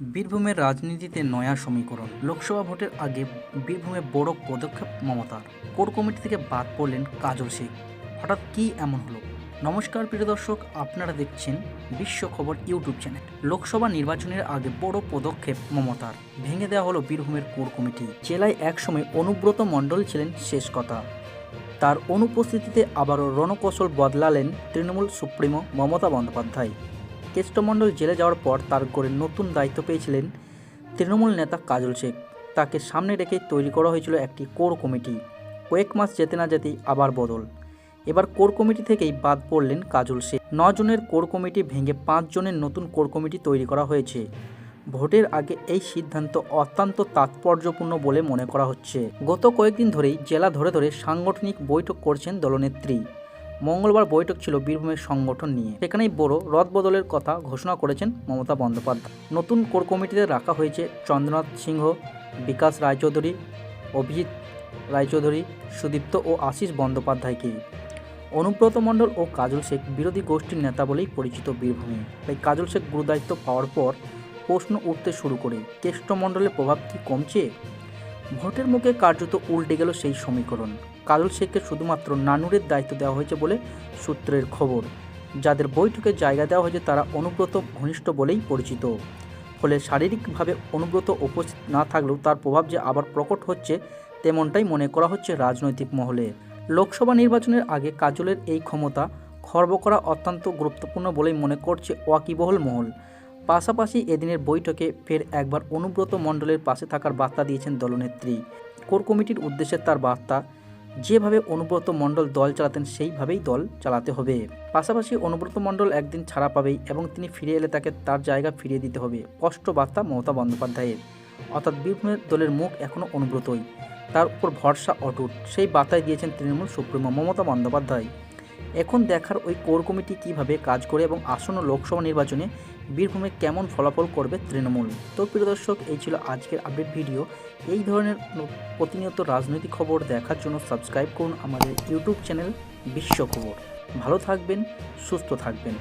বীরভূমের রাজনীতিতে নয়া সমীকরণ। লোকসভা ভোটের আগে বীরভূমে বড় পদক্ষেপ মমতার। কোর কমিটি থেকে বাদ পড়লেন কাজল শেখ। হঠাৎ কি এমন হলো? নমস্কার প্রিয় দর্শক, আপনারা দেখছেন বিশ্ব খবর ইউটিউব চ্যানেল। লোকসভা নির্বাচনের আগে বড় পদক্ষেপ মমতার। ভেঙে দেওয়া হলো বীরভূমের কোর কমিটি। জেলায় একসময় অনুব্রত মণ্ডল ছিলেন শেষ কথা। তার অনুপস্থিতিতে আবারও রণকৌশল বদলালেন তৃণমূল সুপ্রিমো মমতা বন্দ্যোপাধ্যায়। কেষ্টমণ্ডল জেলে যাওয়ার পর তার গড়ে নতুন দায়িত্ব পেয়েছিলেন তৃণমূল নেতা কাজল শেখ। তাকে সামনে রেখেই তৈরি করা হয়েছিল একটি কোর কমিটি। কয়েক মাস যেতে না যেতেই আবার বদল। এবার কোর কমিটি থেকেই বাদ পড়লেন কাজল শেখ। 9 জনের কোর কমিটি ভেঙে 5 জনের নতুন কোর কমিটি তৈরি করা হয়েছে। ভোটের আগে এই সিদ্ধান্ত অত্যন্ত তাৎপর্যপূর্ণ বলে মনে করা হচ্ছে। গত কয়েকদিন ধরেই জেলা ধরে ধরে সাংগঠনিক বৈঠক করছেন দলনেত্রী। মঙ্গলবার বৈঠক ছিল বীরভূমের সংগঠন নিয়ে। সেখানেই বড় রদবদলের কথা ঘোষণা করেছেন মমতা বন্দ্যোপাধ্যায়। নতুন কোর কমিটিতে রাখা হয়েছে চন্দ্রনাথ সিংহ, বিকাশ রায়চৌধুরী, অভিজিৎ রায়চৌধুরী, সুদীপ্ত ও আশিস বন্দ্যোপাধ্যায়কে। অনুব্রত মণ্ডল ও কাজল শেখ বিরোধী গোষ্ঠীর নেতা বলেই পরিচিত বীরভূমে। তাই কাজল শেখ গুরুদায়িত্ব পাওয়ার পর প্রশ্ন উঠতে শুরু করে, কেষ্টমণ্ডলের প্রভাব কি কমছে? ভোটের মুখে কার্যত উল্টে গেল সেই সমীকরণ। কাজল শেখকে শুধুমাত্র নানুরের দায়িত্ব দেওয়া হয়েছে বলে সূত্রের খবর। যাদের বৈঠকে জায়গা দেওয়া হয়েছে তারা অনুব্রত ঘনিষ্ঠ বলেই পরিচিত। ফলে শারীরিকভাবে অনুব্রত উপস্থিত না থাকলেও তার প্রভাব যে আবার প্রকট হচ্ছে তেমনটাই মনে করা হচ্ছে রাজনৈতিক মহলে। লোকসভা নির্বাচনের আগে কাজলের এই ক্ষমতা খর্ব করা অত্যন্ত গুরুত্বপূর্ণ বলেই মনে করছে ওয়াকিবহল মহল। পাশাপাশি এদিনের বৈঠকে ফের একবার অনুব্রত মণ্ডলের পাশে থাকার বার্তা দিয়েছেন দলনেত্রী। কোর কমিটির উদ্দেশ্যে তার বার্তা, যেভাবে অনুব্রত মণ্ডল দল চালাতেন সেইভাবেই দল চালাতে হবে। পাশাপাশি অনুব্রত মণ্ডল একদিন ছাড়া পাবেই এবং তিনি ফিরে এলে তাকে তার জায়গা ফিরিয়ে দিতে হবে। স্পষ্ট বার্তা মমতা বন্দ্যোপাধ্যায়ের। অর্থাৎ বীরভূমের দলের মুখ এখনও অনুব্রতই, তার উপর ভরসা অটুট। সেই বার্তায় দিয়েছেন তৃণমূল সুপ্রিমো মমতা বন্দ্যোপাধ্যায়। এখন দেখার ওই কোর কমিটি কীভাবে কাজ করে এবং আসন্ন লোকসভা নির্বাচনে বীরভূমে কেমন ফলাফল করবে তৃণমূল। তো প্রিয় দর্শক, এই ছিল আজকের আপডেট ভিডিও। এই ধরনের প্রতিনিয়ত রাজনৈতিক খবর দেখার জন্য সাবস্ক্রাইব করুন আমাদের ইউটিউব চ্যানেল বিশ্ব খবর। ভালো থাকবেন, সুস্থ থাকবেন।